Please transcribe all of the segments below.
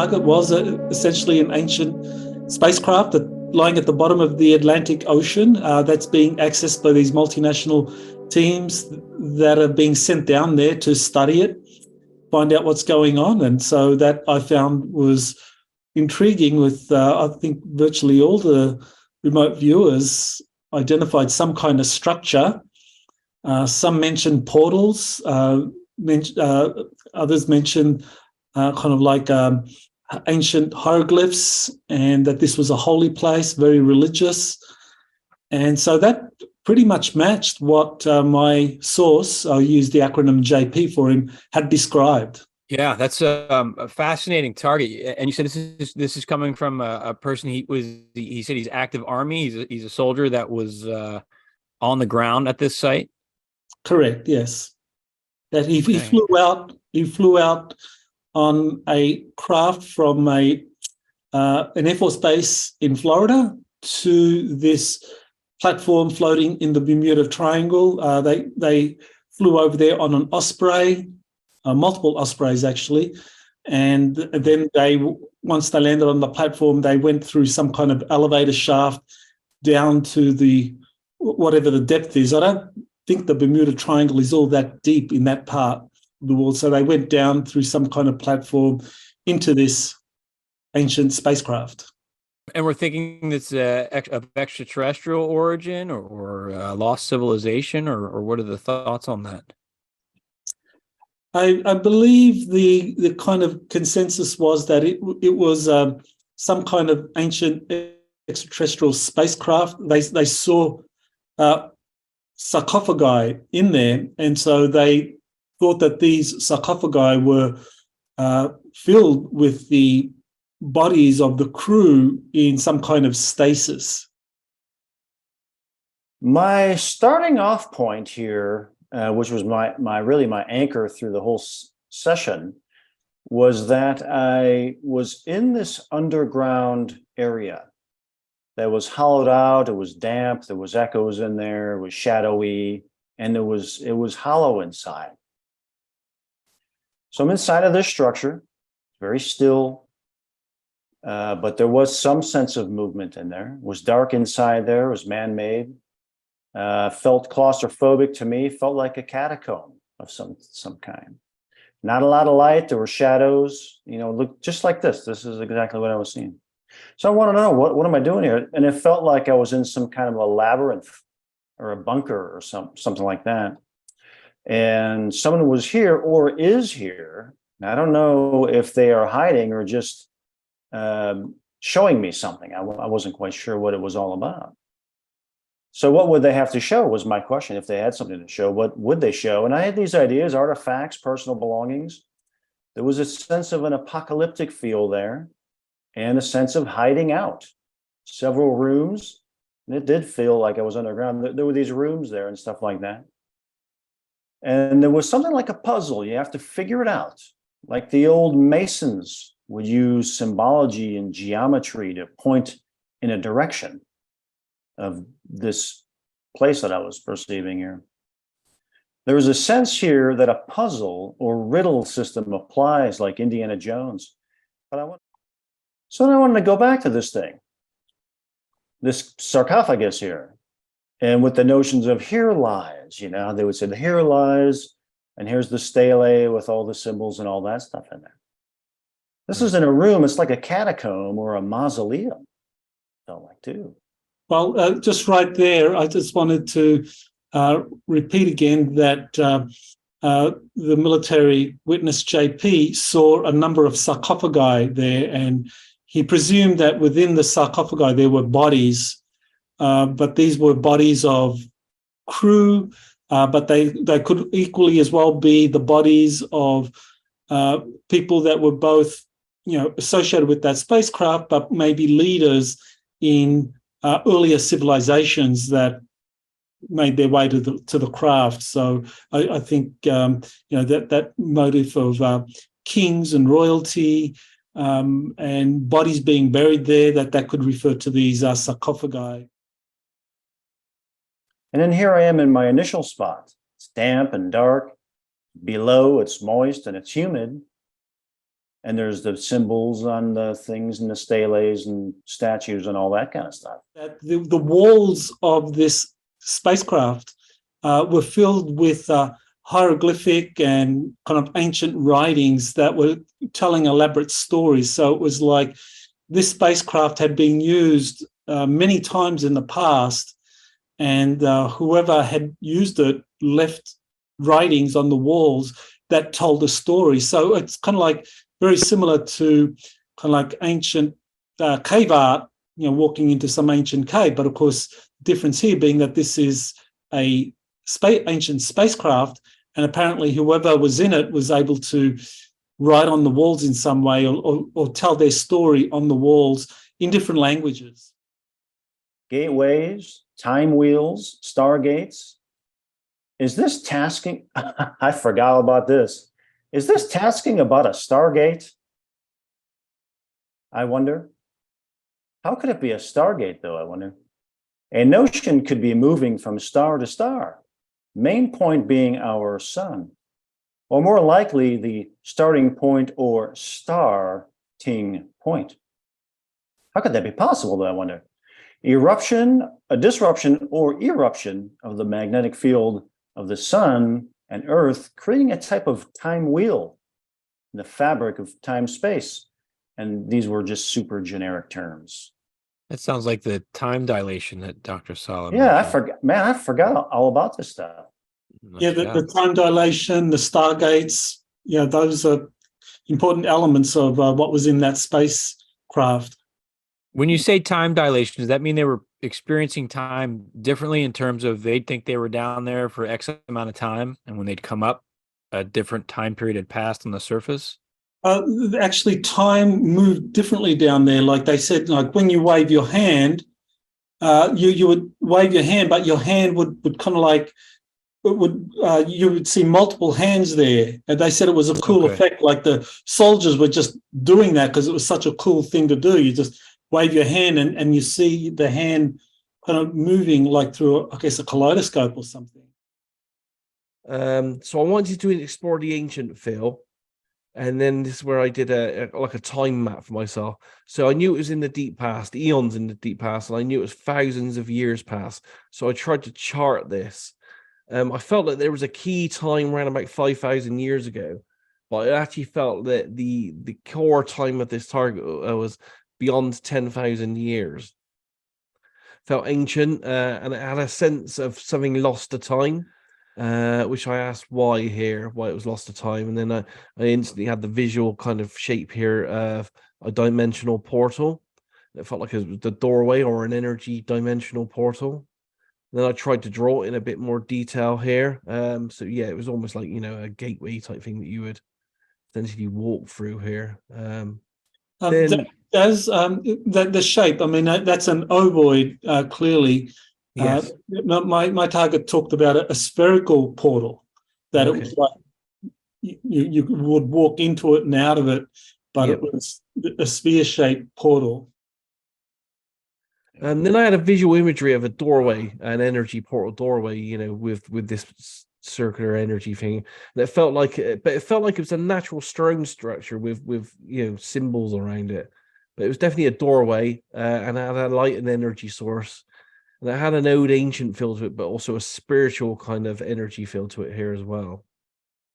target was essentially an ancient spacecraft lying at the bottom of the Atlantic Ocean that's being accessed by these multinational teams that are being sent down there to study it, find out what's going on. And so that I found was intriguing with, I think, virtually all the remote viewers identified some kind of structure. Some mentioned portals, others mentioned kind of like ancient hieroglyphs, and that this was a holy place, very religious. And so that pretty much matched what my source, I used the acronym JP for him, had described. Yeah, that's a fascinating target. And you said this is coming from a person. He said he's active Army. He's a soldier that was on the ground at this site. Correct. Yes. That he flew out. He flew out on a craft from an Air Force base in Florida to this platform floating in the Bermuda Triangle. They flew over there on an Osprey, multiple Ospreys actually, and then once they landed on the platform, they went through some kind of elevator shaft down to whatever the depth is. I don't think the Bermuda Triangle is all that deep in that part of the world, so they went down through some kind of platform into this ancient spacecraft. And we're thinking it's of extraterrestrial origin or lost civilization, or what are the thoughts on that? I believe the kind of consensus was that it was some kind of ancient extraterrestrial spacecraft. They saw sarcophagi in there, and so they thought that these sarcophagi were filled with the bodies of the crew in some kind of stasis. My starting off point here, which was my anchor through the whole session, was that I was in this underground area that was hollowed out. It was damp. There was echoes in there. It was shadowy, and it was hollow inside. So I'm inside of this structure, very still. But there was some sense of movement in there. It was dark inside there. It was man-made. Felt claustrophobic to me. Felt like a catacomb of some kind. Not a lot of light. There were shadows. Looked just like this. This is exactly what I was seeing. So I want to know, what am I doing here? And it felt like I was in some kind of a labyrinth or a bunker or something like that. And someone was here or is here. I don't know if they are hiding or just showing me something. I wasn't quite sure what it was all about. So what would they have to show was my question. If they had something to show, what would they show? And I had these ideas: artifacts, personal belongings. There was a sense of an apocalyptic feel there and a sense of hiding out. Several rooms, and it did feel like I was underground. There were these rooms there and stuff like that. And there was something like a puzzle. You have to figure it out, like the old Masons would use symbology and geometry to point in a direction of this place that I was perceiving here. There was a sense here that a puzzle or riddle system applies, like Indiana Jones. So I wanted to go back to this thing, this sarcophagus here, and with the notions of here lies, they would say, here lies, and here's the stele with all the symbols and all that stuff in there. This is in a room. It's like a catacomb or a mausoleum. Felt like too. Well, just right there, I just wanted to repeat again that the military witness JP saw a number of sarcophagi there, and he presumed that within the sarcophagi there were bodies, but these were bodies of crew, but they could equally as well be the bodies of people that were both associated with that spacecraft, but maybe leaders in earlier civilizations that made their way to the craft. So I think that motive of kings and royalty and bodies being buried there, that could refer to these sarcophagi. And then here I am in my initial spot. It's damp and dark. Below, it's moist and it's humid. And there's the symbols on the things and the steles and statues and all that kind of stuff. That the walls of this spacecraft were filled with hieroglyphic and kind of ancient writings that were telling elaborate stories. So it was like this spacecraft had been used many times in the past, and whoever had used it left writings on the walls that told a story. So it's kind of like very similar to kind of like ancient cave art, walking into some ancient cave. But of course, the difference here being that this is a ancient spacecraft, and apparently whoever was in it was able to write on the walls in some way, or tell their story on the walls in different languages. Gateways, time wheels, stargates. Is this tasking? I forgot about this. Is this tasking about a stargate? I wonder. How could it be a stargate, though, I wonder? A notion could be moving from star to star, main point being our sun, or more likely the starting point or starting point. How could that be possible, though, I wonder? Eruption, a disruption or eruption of the magnetic field of the sun and Earth, creating a type of time wheel in the fabric of time-space. And these were just super generic terms. That sounds like the time dilation that Dr. Salla Yeah, mentioned. I forgot all about this stuff. Yeah, the time dilation, the stargates, those are important elements of what was in that spacecraft. When you say time dilation, does that mean they were experiencing time differently in terms of they'd think they were down there for X amount of time, and when they'd come up, a different time period had passed on the surface? Actually, time moved differently down there. Like they said, like when you wave your hand, you would wave your hand, but your hand would kind of like, you would see multiple hands there. And they said it was a cool effect. Like the soldiers were just doing that because it was such a cool thing to do. You just wave your hand and you see the hand kind of moving like through, I guess, a kaleidoscope or something. So I wanted to explore the ancient Phil, and then this is where I did a time map for myself. So I knew it was in the deep past, eons in the deep past, and I knew it was thousands of years past. So I tried to chart this. I felt that there was a key time around about 5,000 years ago, but I actually felt that the core time of this target was beyond 10,000 years. Felt ancient, and it had a sense of something lost to time, which I asked why it was lost to time. And then I instantly had the visual kind of shape here of a dimensional portal. It felt like it was the doorway or an energy dimensional portal. And then I tried to draw it in a bit more detail here. So yeah, it was almost like, a gateway type thing that you would essentially walk through here. The shape, I mean, that's an ovoid, clearly. Yes. My target talked about a spherical portal, that it was like you would walk into it and out of it, but it was a sphere-shaped portal. And then I had a visual imagery of a doorway, an energy portal doorway, with this circular energy thing. And it felt like it was a natural stone structure with symbols around it. But it was definitely a doorway, and it had a light and energy source. And it had an old ancient feel to it, but also a spiritual kind of energy feel to it here as well.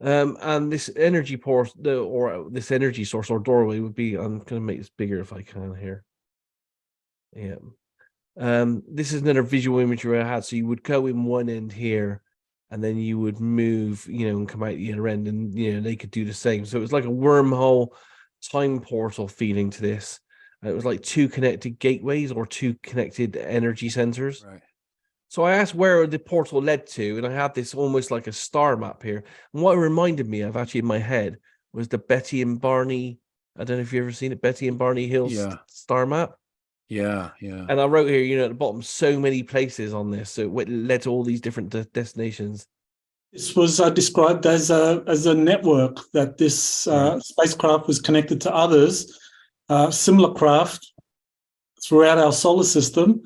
And this energy portal, or this energy source or doorway would be, I'm going to make this bigger if I can here. Yeah. This is another visual imagery I had. So you would go in one end here, and then you would move, and come out the other end, and they could do the same. So it was like a wormhole time portal feeling to this. It was like two connected gateways or two connected energy sensors. Right. So I asked where the portal led to, and I had this almost like a star map here. And what it reminded me of, actually in my head, was the Betty and Barney. I don't know if you've ever seen it, Betty and Barney Hill star map. Yeah. And I wrote here, at the bottom, so many places on this. So it led to all these different destinations. This was described as a network, that this spacecraft was connected to others, similar craft throughout our solar system,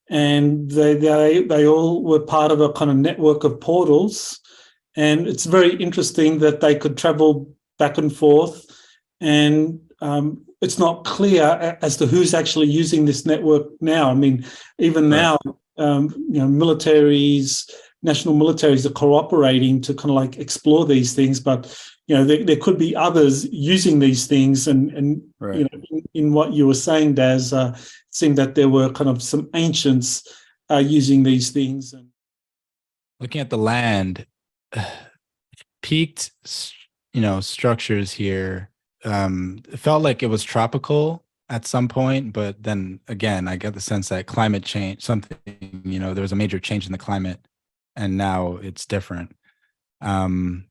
and they all were part of a kind of network of portals. And it's very interesting that they could travel back and forth and it's not clear as to who's actually using this network now. I mean, even now, militaries, national militaries are cooperating to kind of like explore these things, but there could be others using these things, and Right. in what you were saying, Daz, it seemed that there were kind of some ancients using these things. And looking at the land, peaked, structures here. It felt like it was tropical at some point, but then again, I get the sense that climate change, there was a major change in the climate, and now it's different. And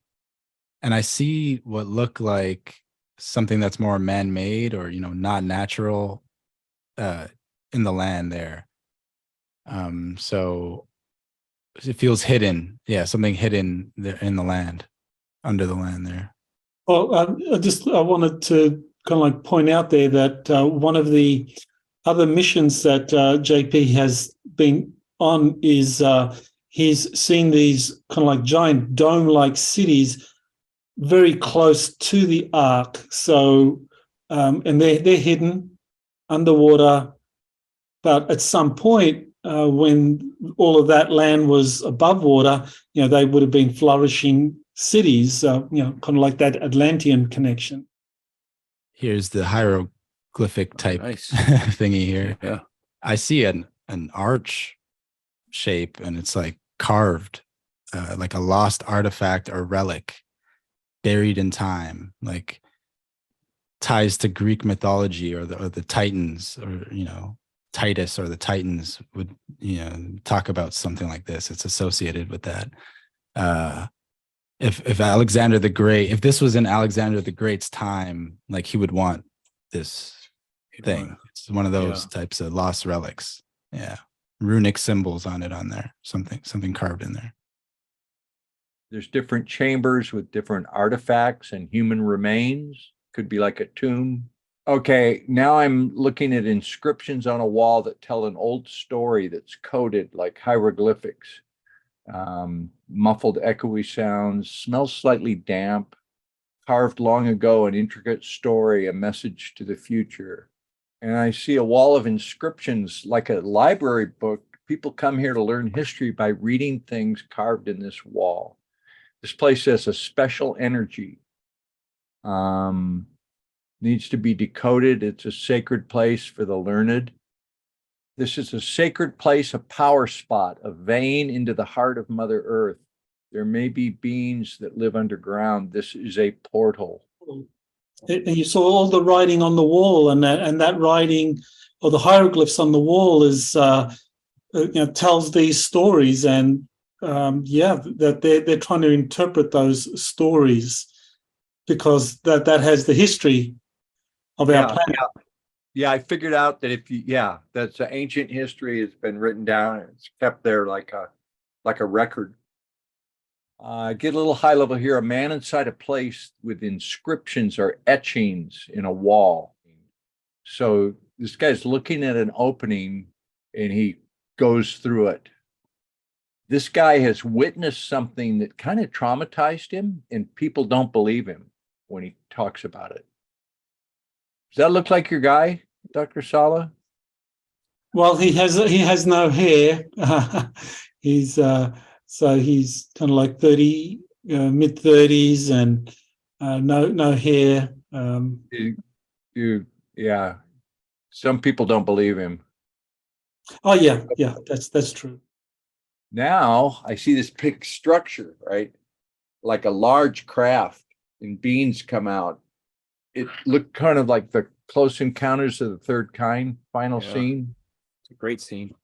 I see what looked like something that's more man-made or, not natural in the land there. So it feels hidden. Yeah, something hidden there in the land, under the land there. Well, I wanted to kind of like point out there that one of the other missions that JP has been on is he's seen these kind of like giant dome-like cities very close to the Ark. So, and they're hidden underwater, but at some point when all of that land was above water, they would have been flourishing cities, kind of like that Atlantean connection. Here's the hieroglyphic type Nice. thingy here. Yeah. I see an arch shape, and it's like carved, like a lost artifact or relic buried in time, like ties to Greek mythology or the Titans, or Titus or the Titans would talk about something like this. It's associated with that. If Alexander the Great, if this was in Alexander the Great's time, like he would want this thing. It's one of those types of lost relics. Yeah, runic symbols on there. Something carved in there. There's different chambers with different artifacts and human remains. Could be like a tomb. Okay, now I'm looking at inscriptions on a wall that tell an old story that's coded like hieroglyphics. Muffled, echoey sounds, smells slightly damp, carved long ago, an intricate story, a message to the future. And I see a wall of inscriptions like a library book. People come here to learn history by reading things carved in this wall. This place has a special energy. Needs to be decoded. It's a sacred place for the learned. This is a sacred place, a power spot, a vein into the heart of Mother Earth. There may be beings that live underground. This is a portal. And you saw all the writing on the wall, and that writing, or the hieroglyphs on the wall, is tells these stories, and that they're trying to interpret those stories, because that has the history of our planet. Yeah, I figured out that that's an ancient history. It's been written down. It's kept there like a record. Get a little high level here. A man inside a place with inscriptions or etchings in a wall. So this guy's looking at an opening and he goes through it. This guy has witnessed something that kind of traumatized him, and people don't believe him when he talks about it. Does that look like your guy, Dr. Salla? Well, he has no hair. He's he's kind of like 30, mid-30s, and no hair. Yeah. Some people don't believe him. Oh yeah, that's true. Now I see this big structure, right? Like a large craft, and beings come out. It looked kind of like the Close Encounters of the Third Kind final scene. It's a great scene.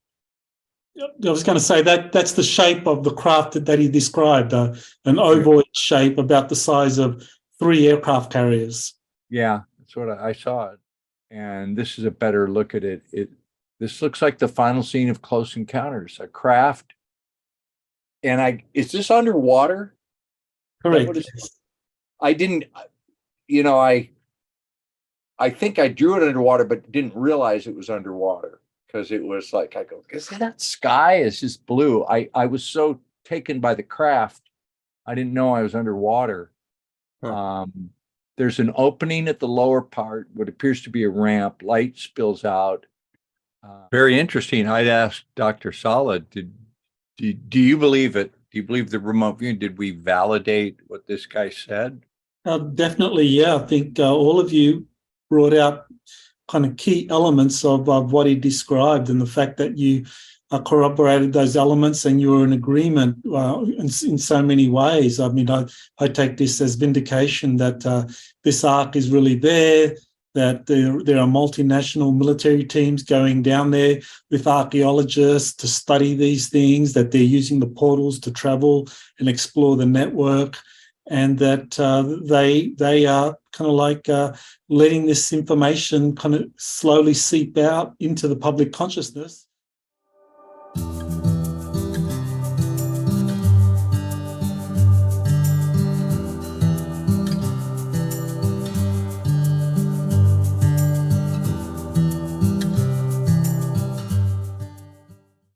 I was going to say that's the shape of the craft that he described, an ovoid shape about the size of 3 aircraft carriers. Yeah, that's what I saw it. And this is a better look at it. This looks like the final scene of Close Encounters, a craft. And is this underwater? Correct. I didn't, I think I drew it underwater, but didn't realize it was underwater, because it was like, I go, is that sky? It's just blue. I was so taken by the craft, I didn't know I was underwater. Huh. There's an opening at the lower part, what appears to be a ramp. Light spills out. Very interesting. I'd ask Dr. Salla, do you believe it? Do you believe the remote viewing? Did we validate what this guy said? Definitely, yeah. I think all of you brought out kind of key elements of what he described, and the fact that you corroborated those elements and you were in agreement in so many ways. I mean, I take this as vindication that this ark is really there, that there are multinational military teams going down there with archaeologists to study these things, that they're using the portals to travel and explore the network, and that they are kind of like letting this information kind of slowly seep out into the public consciousness.